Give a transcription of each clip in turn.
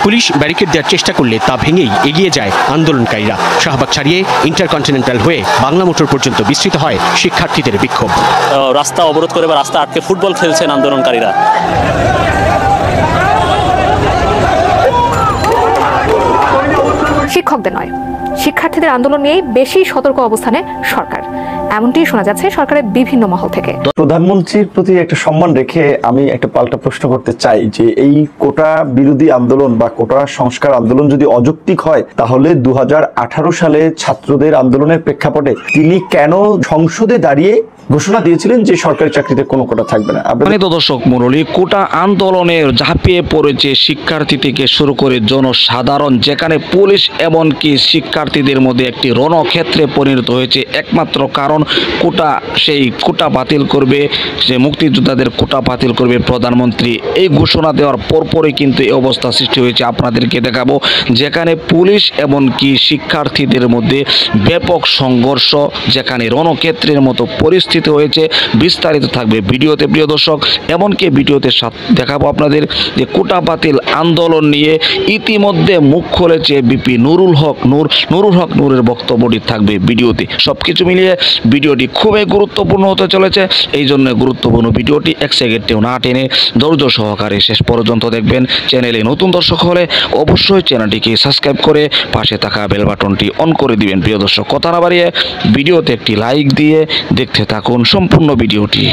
Police barricade দেওয়ার চেষ্টা করলে তা ভেঙেই এগিয়ে যায় আন্দোলনকারীরা। শাহবাগ ছাড়িয়ে ইন্টারকন্টিনেন্টাল হয়ে বাংলা মোটর পর্যন্ত বিস্তৃত হয় শিক্ষার্থীদের বিক্ষোভ। রাস্তা অবরোধ করে বা রাস্তা আটকে ফুটবল খেলছেন আন্দোলনকারীরা। শিক্ষকদের নয়, শিক্ষার্থীদের আন্দোলন নিয়েই বেশি সতর্ক অবস্থানে সরকার, এমনটিই শোনা যাচ্ছে সরকারের বিভিন্ন মহল থেকে। প্রধানমন্ত্রীর প্রতি একটা সম্মান রেখে আমি একটা পাল্টা প্রশ্ন করতে চাই যে এই কোটা বিরোধী আন্দোলন বা কোটা সংস্কার আন্দোলন যদি অযৌক্তিক হয়, তাহলে 2018 সালে ছাত্রদের আন্দোলনের প্রেক্ষাপটে তিনি কেন সংসদে দাঁড়িয়ে ঘোষণা দিয়েছিলেন যে সরকারি চাকরিতে কোনো কোটা থাকবে না? দর্শক মণ্ডলী, কোটা আন্দোলনে ঝাঁপিয়ে পড়েছে শিক্ষার্থী থেকে শুরু করে জনসাধারণ, যেখানে পুলিশ এমনকি শিক্ষার্থীদের মধ্যে একটি রণক্ষেত্রে পরিণত হয়েছে। একমাত্র কারণ সেই কোটা বাতিল করবে, সে মুক্তিযোদ্ধাদের কোটা বাতিল করবে প্রধানমন্ত্রী। এই ঘোষণা দেওয়ার পরপরই কিন্তু এই অবস্থা সৃষ্টি হয়েছে। আপনাদেরকে দেখাবো যেখানে পুলিশ এমনকি শিক্ষার্থীদের মধ্যে ব্যাপক সংঘর্ষ, যেখানে রণক্ষেত্রের মতো পরিস্থিতি হয়েছে। বিস্তারিত থাকবে ভিডিওতে প্রিয় দর্শক। এমনকি ভিডিওতে দেখাবো আপনাদের যে কোটা বাতিল আন্দোলন নিয়ে ইতিমধ্যে মুখ খুলেছে বিপি নুরুল হক নূরের বক্তব্যটি থাকবে ভিডিওতে। সবকিছু মিলিয়ে ভিডিওটি খুবই গুরুত্বপূর্ণ হতে চলেছে। এই জন্য গুরুত্বপূর্ণ ভিডিওটি এক সেকেন্ডেও না টেনে ধৈর্য সহকারে শেষ পর্যন্ত দেখবেন। চ্যানেলে নতুন দর্শক হলে অবশ্যই চ্যানেলটিকে সাবস্ক্রাইব করে পাশে থাকা বেল বাটনটি অন করে দিবেন। প্রিয় দর্শক, কথা না বাড়িয়ে ভিডিওতে একটি লাইক দিয়ে দেখতে থাকুন সম্পূর্ণ ভিডিওটি।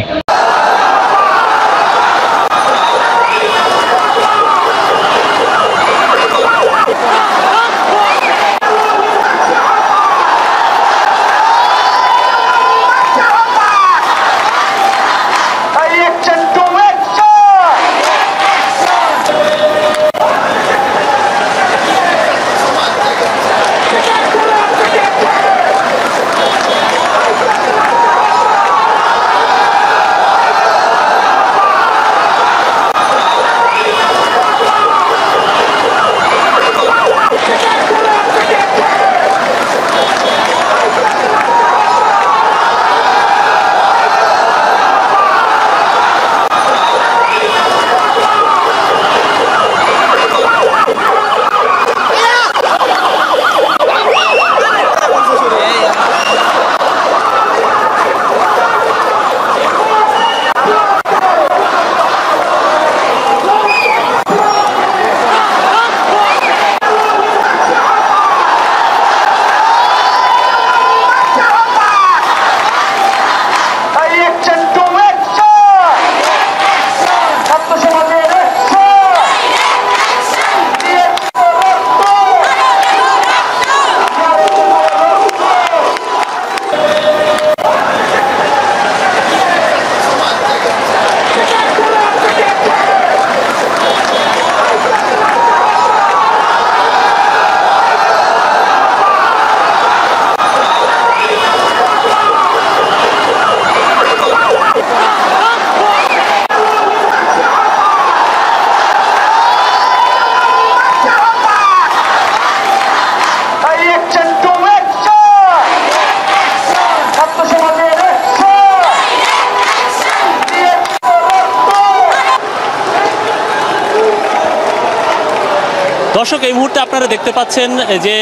দর্শক, এই মুহূর্তে আপনারা দেখতে পাচ্ছেন যে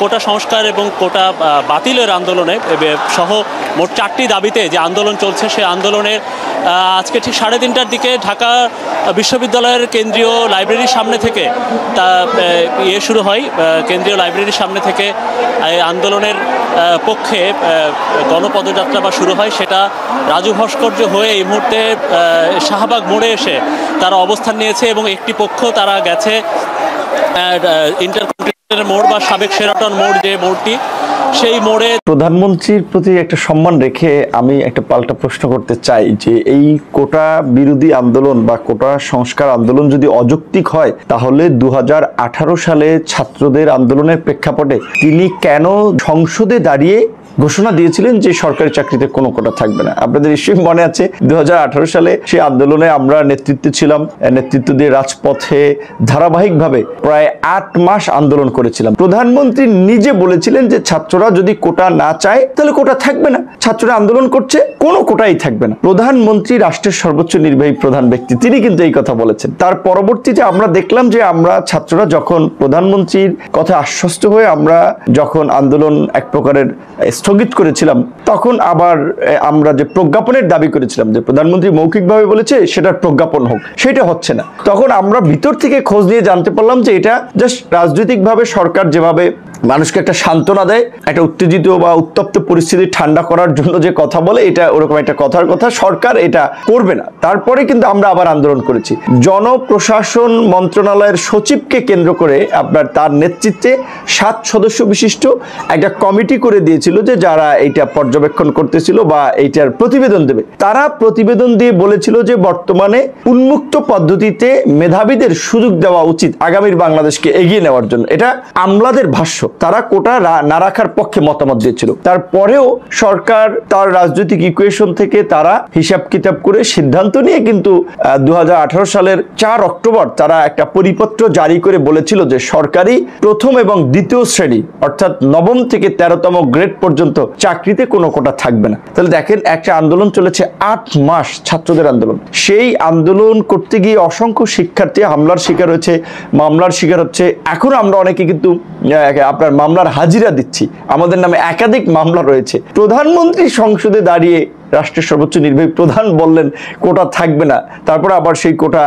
কোটা সংস্কার এবং কোটা বাতিলের আন্দোলনে সহ মোট 4টি দাবিতে যে আন্দোলন চলছে, সেই আন্দোলনের আজকে ঠিক 3:30টার দিকে ঢাকা বিশ্ববিদ্যালয়ের কেন্দ্রীয় লাইব্রেরির সামনে থেকে তা শুরু হয়। কেন্দ্রীয় লাইব্রেরির সামনে থেকে আন্দোলনের পক্ষে গণপদযাত্রা বা শুরু হয়, সেটা রাজু ভাস্কর্য হয়ে এই মুহূর্তে শাহবাগ মোড়ে এসে তারা অবস্থান নিয়েছে এবং একটি পক্ষ তারা গেছে ইন্টারকন্টিনেন্টাল মোড় বা সাবেক শেরাটন মোড়, যে মোড়টি, সেই মোড়ে। প্রধানমন্ত্রীর প্রতি একটা সম্মান রেখে আমি একটা পাল্টা প্রশ্ন করতে চাই যে এই কোটা বিরোধী আন্দোলন বা কোটা সংস্কার আন্দোলন যদি অযৌক্তিক হয়, তাহলে 2018 সালে ছাত্রদের আন্দোলনের প্রেক্ষাপটে তিনি কেন সংসদে দাঁড়িয়ে ঘোষণা দিয়েছিলেন যে সরকারি চাকরিতে কোনো কোটা থাকবে না। আপনাদের নিশ্চয়ই মনে আছে 2018 সালে সেই আন্দোলনে আমরা নেতৃত্বে ছিলাম, নেতৃত্ব দিয়ে রাজপথে ধারাবাহিকভাবে প্রায় 8 মাস আন্দোলন করেছিলাম। প্রধানমন্ত্রী নিজে বলেছিলেন যে ছাত্ররা যদি কোটা না চায় তাহলে কোটা থাকবে না, ছাত্ররা আন্দোলন করছে কোনো কোটাই থাকবে না। প্রধানমন্ত্রী রাষ্ট্রের সর্বোচ্চ নির্বাহী প্রধান ব্যক্তি, তিনি কিন্তু এই কথা বলেছেন। তার পরবর্তীতে আমরা দেখলাম যে আমরা ছাত্ররা যখন প্রধানমন্ত্রীর কথা আশ্বস্ত হয়ে আমরা যখন আন্দোলন এক প্রকারের স্থগিত করেছিলাম, তখন আবার আমরা যে প্রজ্ঞাপনের দাবি করেছিলাম যে প্রধানমন্ত্রী মৌখিকভাবে বলেছে সেটার প্রজ্ঞাপন হোক, সেটা হচ্ছে না। তখন আমরা ভিতর থেকে খোঁজ নিয়ে জানতে পারলাম যে এটা জাস্ট রাজনৈতিকভাবে সরকার যেভাবে মানুষকে একটা সান্ত্বনা দেয়, একটা উত্তেজিত বা উত্তপ্ত পরিস্থিতি ঠান্ডা করার জন্য যে কথা বলে, এটা ওরকম একটা কথার কথা, সরকার এটা করবে না। তারপরে কিন্তু আমরা আবার আন্দোলন করেছি। জনপ্রশাসন মন্ত্রণালয়ের সচিবকে কেন্দ্র করে আপনার তার নেতৃত্বে 7 সদস্য বিশিষ্ট একটা কমিটি করে দিয়েছিল যে যারা এইটা পর্যবেক্ষণ করতেছিল বা এইটার প্রতিবেদন দেবে। তারা প্রতিবেদন দিয়ে বলেছিল যে বর্তমানে উন্মুক্ত পদ্ধতিতে মেধাবীদের সুযোগ দেওয়া উচিত আগামীর বাংলাদেশকে এগিয়ে নেওয়ার জন্য। এটা আমলাদের ভাষ্য। তারা কোটা না রাখার পক্ষে মতামত দিয়েছিল। তারপরেও সরকার তার রাজনৈতিক ইকুয়েশন থেকে তারা হিসাব কিতাব করে সিদ্ধান্ত নিয়ে কিন্তু 2018 সালের 4 অক্টোবর তারা একটা পরিপত্র জারি করে বলেছিল যে সরকারি প্রথম এবং দ্বিতীয় শ্রেণী অর্থাৎ 9ম থেকে 13তম গ্রেড পর্যন্ত চাকরিতে কোনো কোটা থাকবে না। তাহলে দেখেন, একটা আন্দোলন চলেছে 8 মাস, ছাত্রদের আন্দোলন। সেই আন্দোলন করতে গিয়ে অসংখ্য শিক্ষার্থী হামলার শিকার হয়েছে, মামলার শিকার হচ্ছে। এখন আমরা অনেকে কিন্তু আপনার মামলার হাজিরা দিচ্ছি, আমাদের নামে একাধিক মামলা রয়েছে। প্রধানমন্ত্রী সংসদে দাঁড়িয়ে রাষ্ট্রের সর্বোচ্চ নির্বাহী প্রধান বললেন কোটা থাকবে না, তারপর আবার সেই কোটা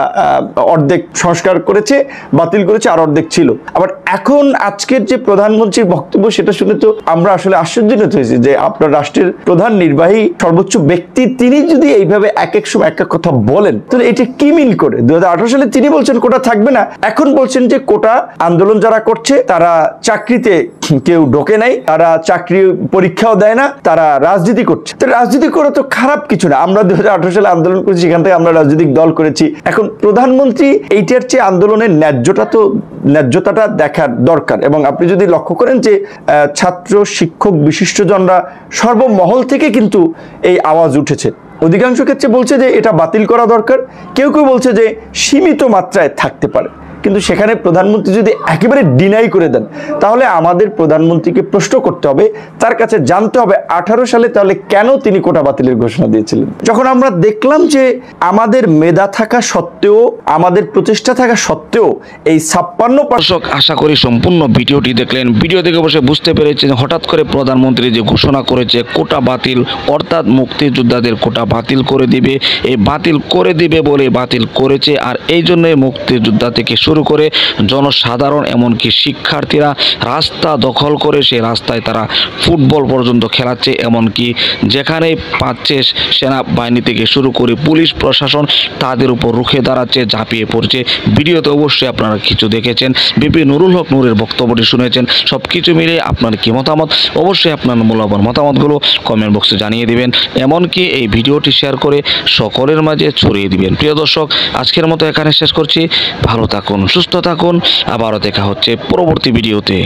অর্ধেক সংস্কার করেছে, বাতিল করেছে, আর অর্ধেক ছিল। আবার এখন আজকের যে প্রধানমন্ত্রীর বক্তব্য, সেটা শুনে তো আমরা আসলে আশ্চর্যান্বিত হয়েছি যে আপনার রাষ্ট্রের প্রধান নির্বাহী সর্বোচ্চ ব্যক্তি তিনি যদি এইভাবে এক এক সময় এক এক কথা বলেন, তাহলে এটা কি মিল করে? 2018 সালে তিনি বলছেন কোটা থাকবে না, এখন বলছেন যে কোটা আন্দোলন যারা করছে তারা চাকরিতে কেউ ঢোকে নাই, তারা চাকরি পরীক্ষাও দেয় না, তারা রাজনীতি করছে। তো রাজনীতি করে তো খারাপ কিছু না। আমরা 2018 সালে আন্দোলন করেছি, সেখান থেকে আমরা রাজনৈতিক দল করেছি। এখন প্রধানমন্ত্রী এইটার চেয়ে আন্দোলনের ন্যায্যতাটা দেখার দরকার। এবং আপনি যদি লক্ষ্য করেন যে ছাত্র, শিক্ষক, বিশিষ্টজনরা সর্বমহল থেকে কিন্তু এই আওয়াজ উঠেছে। অধিকাংশ ক্ষেত্রে বলছে যে এটা বাতিল করা দরকার, কেউ কেউ বলছে যে সীমিত মাত্রায় থাকতে পারে। কিন্তু সেখানে প্রধানমন্ত্রী যদি একেবারে ডিনাই করে দেন, তাহলে আমাদের প্রধানমন্ত্রীকে প্রশ্ন করতে হবে, তার কাছে জানতে হবে 18 সালে তাহলে কেন তিনি কোটা বাতিলের ঘোষণা দিয়েছিলেন। যখন আমরা দেখলাম যে আমাদের মেধা থাকা সত্ত্বেও, আমাদের প্রচেষ্টা থাকা সত্ত্বেও এই 56%। আশা করি সম্পূর্ণ ভিডিওটি দেখলেন। ভিডিও দেখে বসে বুঝতে পেরেছেন হঠাৎ করে প্রধানমন্ত্রী যে ঘোষণা করেছে কোটা বাতিল, অর্থাৎ মুক্তিযোদ্ধাদের কোটা বাতিল করে দিবে। এই বাতিল করে দিবে বলে বাতিল করেছে, আর এই জন্যই মুক্তিযোদ্ধা থেকে শুরু করে জনসাধারণ এমনকি শিক্ষার্থীরা রাস্তা দখল করে সেই রাস্তায় তারা ফুটবল পর্যন্ত খেলাচ্ছে। এমনকি যেখানে পাচ্ছে সেনাবাহিনী থেকে শুরু করে পুলিশ প্রশাসন তাদের উপর রুখে দাঁড়াচ্ছে, ঝাঁপিয়ে পড়ছে। ভিডিওতে অবশ্যই আপনারা কিছু দেখেছেন, বিপি নুরুল হক নূরের বক্তব্যটি শুনেছেন। সব কিছু মিলে আপনার কি মতামত, অবশ্যই আপনার মূল্যবান মতামতগুলো কমেন্ট বক্সে জানিয়ে দিবেন। এমনকি এই ভিডিওটি শেয়ার করে সকলের মাঝে ছড়িয়ে দিবেন। প্রিয় দর্শক, আজকের মতো এখানে শেষ করছি। ভালো থাকুন, সুস্থ থাকুন, আবারও দেখা হচ্ছে পরবর্তী ভিডিওতে।